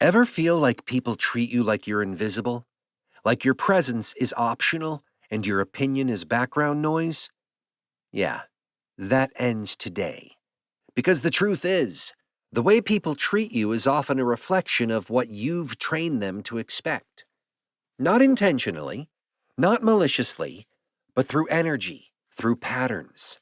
Ever feel like people treat you like you're invisible? Like your presence is optional and your opinion is background noise? Yeah, that ends today. Because the truth is, the way people treat you is often a reflection of what you've trained them to expect. Not intentionally, not maliciously, but through energy, through patterns,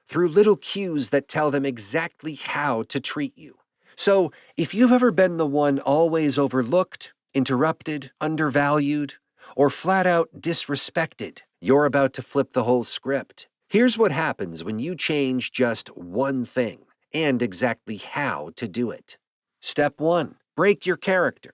through little cues that tell them exactly how to treat you. So, if you've ever been the one always overlooked, interrupted, undervalued, or flat out disrespected, you're about to flip the whole script. Here's what happens when you change just one thing and exactly how to do it. Step 1. Break your character.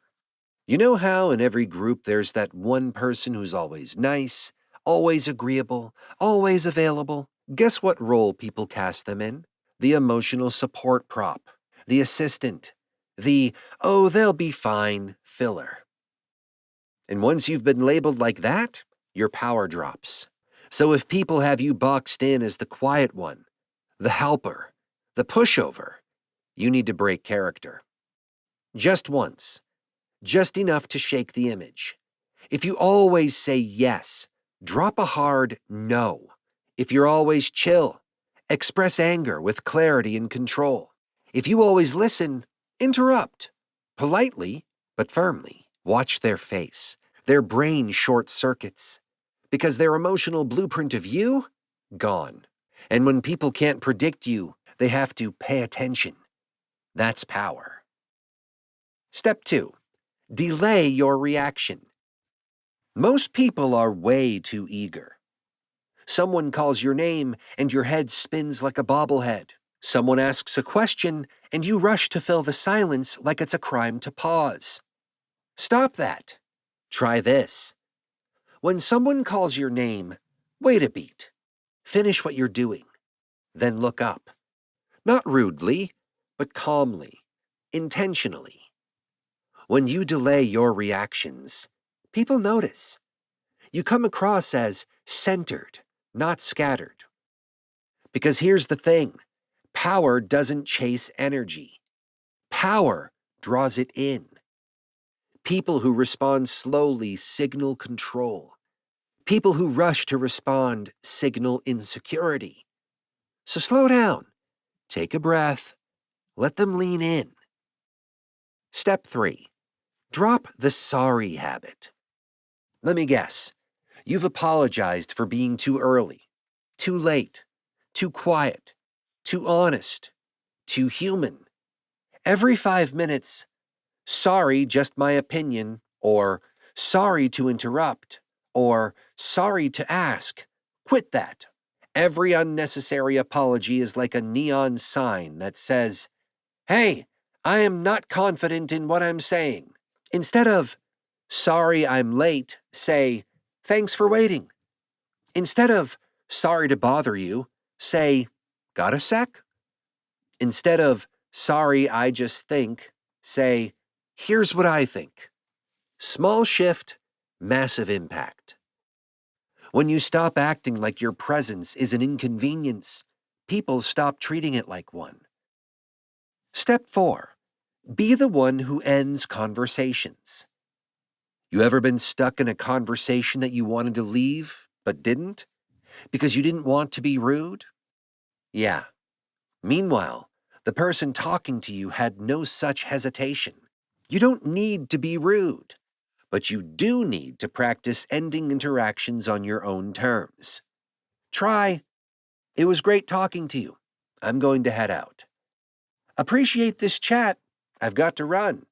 You know how in every group there's that one person who's always nice, always agreeable, always available? Guess what role people cast them in? The emotional support prop, the assistant, the "oh, they'll be fine" filler. And once you've been labeled like that, your power drops. So if people have you boxed in as the quiet one, the helper, the pushover, you need to break character. Just once. Just enough to shake the image. If you always say yes, drop a hard no. If you're always chill, express anger with clarity and control. If you always listen, interrupt. Politely, but firmly. Watch their face. Their brain short circuits. Because their emotional blueprint of you? Gone. And when people can't predict you, they have to pay attention. That's power. Step 2. Delay your reaction. Most people are way too eager. Someone calls your name and your head spins like a bobblehead. Someone asks a question and you rush to fill the silence like it's a crime to pause. Stop that. Try this. When someone calls your name, wait a beat. Finish what you're doing. Then look up. Not rudely, but calmly, intentionally. When you delay your reactions, people notice. You come across as centered, not scattered. Because here's the thing, power doesn't chase energy. Power draws it in. People who respond slowly signal control. People who rush to respond signal insecurity. So slow down, take a breath, let them lean in. Step 3. Drop the sorry habit. Let me guess. You've apologized for being too early, too late, too quiet, too honest, too human. Every 5 minutes, sorry, just my opinion, or sorry to interrupt, or sorry to ask. Quit that. Every unnecessary apology is like a neon sign that says, "Hey, I am not confident in what I'm saying." Instead of, "Sorry I'm late," say, "Thanks for waiting." Instead of, "Sorry to bother you," say, "Got a sec?" Instead of, "Sorry, I just think," say, "Here's what I think." Small shift, massive impact. When you stop acting like your presence is an inconvenience, people stop treating it like one. Step 4. Be the one who ends conversations. You ever been stuck in a conversation that you wanted to leave, but didn't? Because you didn't want to be rude? Yeah. Meanwhile, the person talking to you had no such hesitation. You don't need to be rude, but you do need to practice ending interactions on your own terms. Try, "It was great talking to you. I'm going to head out." "Appreciate this chat. I've got to run."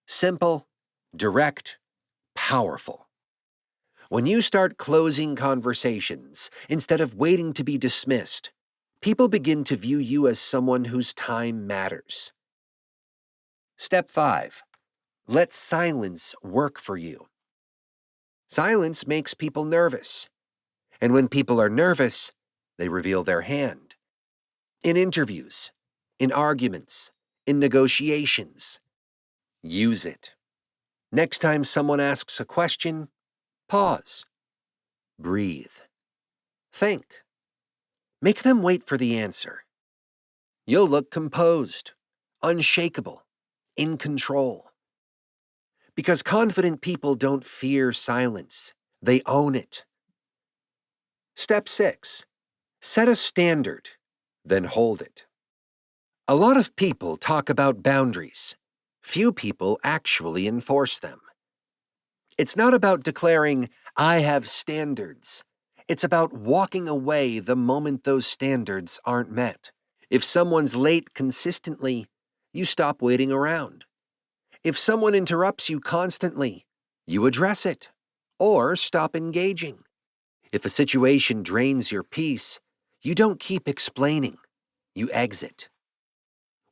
Simple, direct, powerful. When you start closing conversations instead of waiting to be dismissed, people begin to view you as someone whose time matters. Step 5. Let silence work for you. Silence makes people nervous. And when people are nervous, they reveal their hand. In interviews, in arguments, in negotiations. Use it. Next time someone asks a question, pause. Breathe. Think. Make them wait for the answer. You'll look composed, unshakable, in control. Because confident people don't fear silence, they own it. Step 6. Set a standard, then hold it. A lot of people talk about boundaries. Few people actually enforce them. It's not about declaring, I have standards. It's about walking away the moment those standards aren't met. If someone's late consistently, you stop waiting around. If someone interrupts you constantly, you address it or stop engaging. If a situation drains your peace, you don't keep explaining, you exit.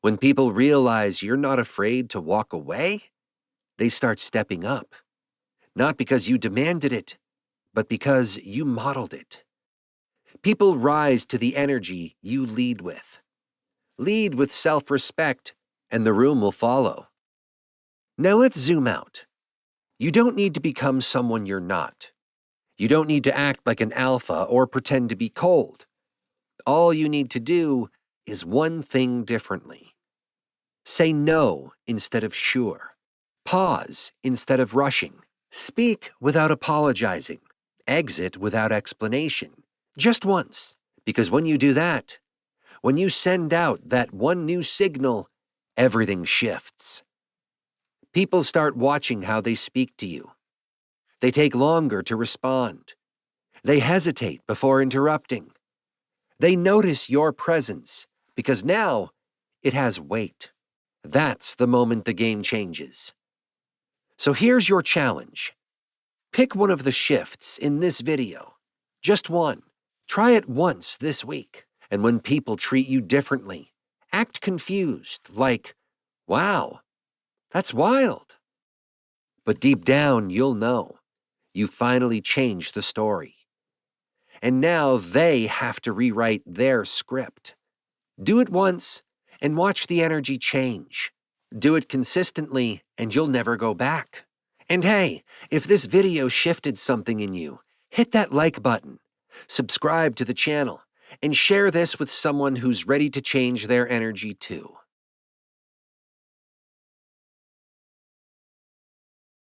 When people realize you're not afraid to walk away, they start stepping up. Not because you demanded it, but because you modeled it. People rise to the energy you lead with. Lead with self-respect, and the room will follow. Now let's zoom out. You don't need to become someone you're not. You don't need to act like an alpha or pretend to be cold. All you need to do is one thing differently. Say no instead of sure. Pause instead of rushing. Speak without apologizing. Exit without explanation. Just once. Because when you do that, when you send out that one new signal, everything shifts. People start watching how they speak to you. They take longer to respond. They hesitate before interrupting. They notice your presence because now it has weight. That's the moment the game changes. So here's your challenge. Pick one of the shifts in this video. Just one. Try it once this week. And when people treat you differently, act confused, like, wow, that's wild. But deep down, you'll know. You finally changed the story. And now they have to rewrite their script. Do it once and watch the energy change. Do it consistently and you'll never go back. And hey, if this video shifted something in you, hit that like button, subscribe to the channel, and share this with someone who's ready to change their energy too.